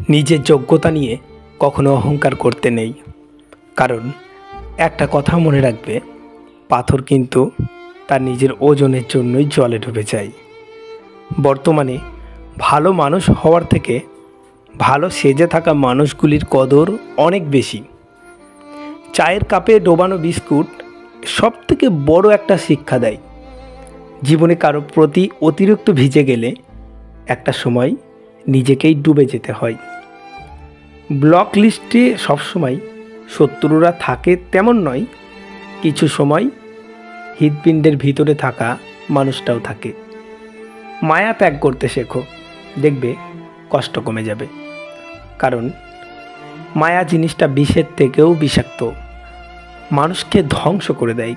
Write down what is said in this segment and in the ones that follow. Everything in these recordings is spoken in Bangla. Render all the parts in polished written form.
নিজের যোগ্যতা নিয়ে কখনো অহংকার করতে নেই। কারণ একটা কথা মনে রাখবে, পাথর কিন্তু তার নিজের ওজনের জন্যই জলে ডুবে যায়। বর্তমানে ভালো মানুষ হওয়ার থেকে ভালো সেজে থাকা মানুষগুলির কদর অনেক বেশি। চায়ের কাপে ডোবানো বিস্কুট সবথেকে বড় একটা শিক্ষা দেয়। জীবনে কারো প্রতি অতিরিক্ত ভিজে গেলে একটা সময় নিজেকেই ডুবে যেতে হয়। ব্লক লিস্টে সবসময় শত্রুরা থাকে তেমন নয়, কিছু সময় হৃৎপিণ্ডের ভিতরে থাকা মানুষটাও থাকে। মায়া ত্যাগ করতে শেখো, দেখবে কষ্ট কমে যাবে। কারণ মায়া জিনিসটা বিষের থেকেও বিষাক্ত, মানুষকে ধ্বংস করে দেয়।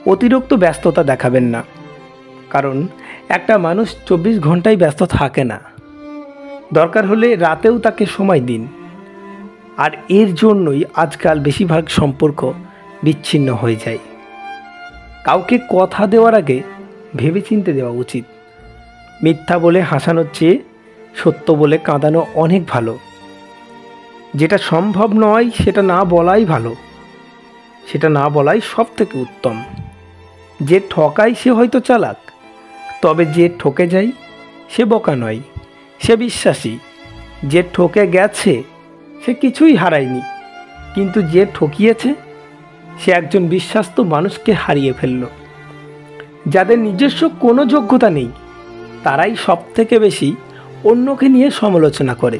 অতিরিক্ত ব্যস্ততা দেখাবেন না, কারণ একটা মানুষ 24 ঘন্টায় ব্যস্ত থাকে না। দরকার হলে রাতেও তাকে সময় দিন। আর এর জন্যই আজকাল বেশিরভাগ সম্পর্ক বিচ্ছিন্ন হয়ে যায়। কাউকে কথা দেওয়ার আগে ভেবেচিন্তে দেওয়া উচিত। মিথ্যা বলে হাসানোর চেয়ে সত্য বলে কাঁদানো অনেক ভালো। যেটা সম্ভব নয় সেটা না বলাই ভালো, সেটা না বলাই সব থেকে উত্তম। যে ঠকায় সে হয়তো চালাক, তবে যে ঠকে যায় সে বোকা নয়, সে বিশ্বাসী। যে ঠকে গেছে সে কিছুই হারায়নি, কিন্তু যে ঠকিয়েছে সে একজন বিশ্বাস্ত মানুষকে হারিয়ে ফেলল। যাদের নিজস্ব কোনো যোগ্যতা নেই তারাই সবথেকে বেশি অন্যকে নিয়ে সমালোচনা করে।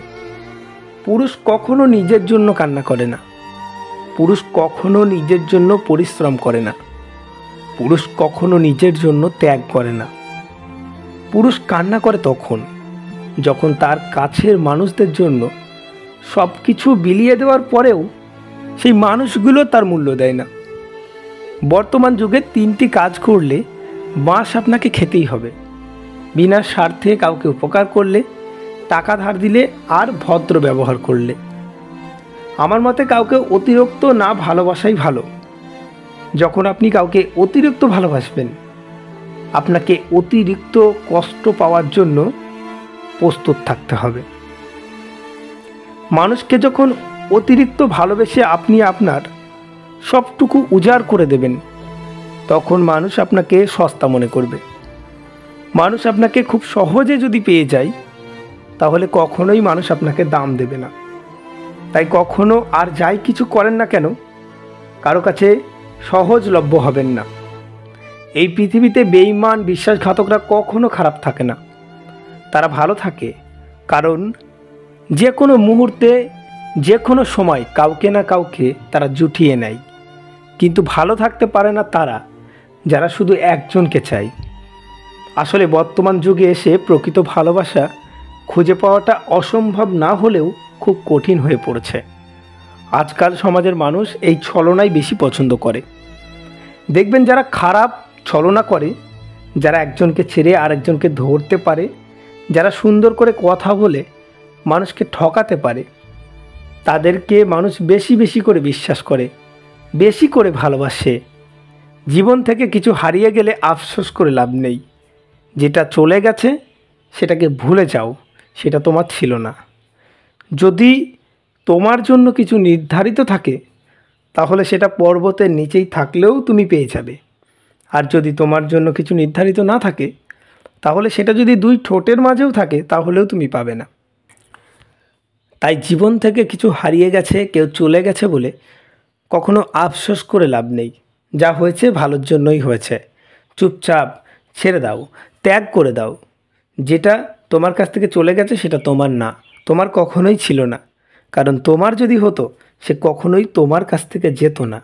পুরুষ কখনো নিজের জন্য কান্না করে না, পুরুষ কখনো নিজের জন্য পরিশ্রম করে না, পুরুষ কখনো নিজের জন্য ত্যাগ করে না। পুরুষ কান্না করে তখন যখন তার কাছের মানুষদের জন্য সব কিছু বিলিয়ে দেওয়ার পরেও সেই মানুষগুলো তার মূল্য দেয় না। বর্তমান যুগে 3টি কাজ করলে মাস আপনাকে খেতেই হবে: বিনা স্বার্থে কাউকে উপকার করলে, টাকা ধার দিলে, আর ভদ্র ব্যবহার করলে। আমার মতে কাউকে অতিরিক্ত না ভালোবাসাই ভালো। যখন আপনি কাউকে অতিরিক্ত ভালোবাসবেন, আপনাকে অতিরিক্ত কষ্ট পাওয়ার জন্য প্রস্তুত থাকতে হবে। মানুষকে যখন অতিরিক্ত ভালোবেসে আপনি আপনার সবটুকু উজাড় করে দেবেন, তখন মানুষ আপনাকে সস্তা মনে করবে। মানুষ আপনাকে খুব সহজে যদি পেয়ে যায়, তাহলে কখনোই মানুষ আপনাকে দাম দেবে না। তাই কখনো আর যাই কিছু করেন না কেন, কারো কাছে সহজলভ্য হবেন না। এই পৃথিবীতে বেঈমান বিশ্বাসঘাতকরা কখনো খারাপ থাকে না, তারা ভালো থাকে। কারণ যে কোনো মুহূর্তে, যে কোনো সময় কাউকে না কাউকে তারা জুটিয়ে নেয়। কিন্তু ভালো থাকতে পারে না তারা, যারা শুধু একজনকে চায়। আসলে বর্তমান যুগে এসে প্রকৃত ভালোবাসা খুঁজে পাওয়াটা অসম্ভব না হলেও খুব কঠিন হয়ে পড়েছে। আজকাল সমাজের মানুষ এই ছলনাই বেশি পছন্দ করে। দেখবেন যারা খারাপ ছলনা করে, যারা একজনকে ছেড়ে আরেকজনকে ধরতে পারে, যারা সুন্দর করে কথা বলে মানুষকে ঠকাতে পারে, তাদেরকে মানুষ বেশি বেশি করে বিশ্বাস করে, বেশি করে ভালোবাসে। জীবন থেকে কিছু হারিয়ে গেলে আফসোস করে লাভ নেই। যেটা চলে গেছে সেটাকে ভুলে যাও, সেটা তোমার ছিল না। যদি তোমার জন্য কিছু নির্ধারিত থাকে, তাহলে সেটা পর্বতের নিচেই থাকলেও তুমি পেয়ে যাবে। আর যদি তোমার জন্য কিছু নির্ধারিত না থাকে, তাহলে সেটা যদি 2 ঠোঁটের মাঝেও থাকে, তাহলেও তুমি পাবে না। তাই জীবন থেকে কিছু হারিয়ে গেছে, কেউ চলে গেছে বলে কখনো আফসোস করে লাভ নেই। যা হয়েছে ভালোর জন্যই হয়েছে। চুপচাপ ছেড়ে দাও, ত্যাগ করে দাও। যেটা তোমার কাছ থেকে চলে গেছে সেটা তোমার না, তোমার কখনোই ছিল না। কারণ তোমার যদি হতো, সে কখনোই তোমার কাছ থেকে যেত না।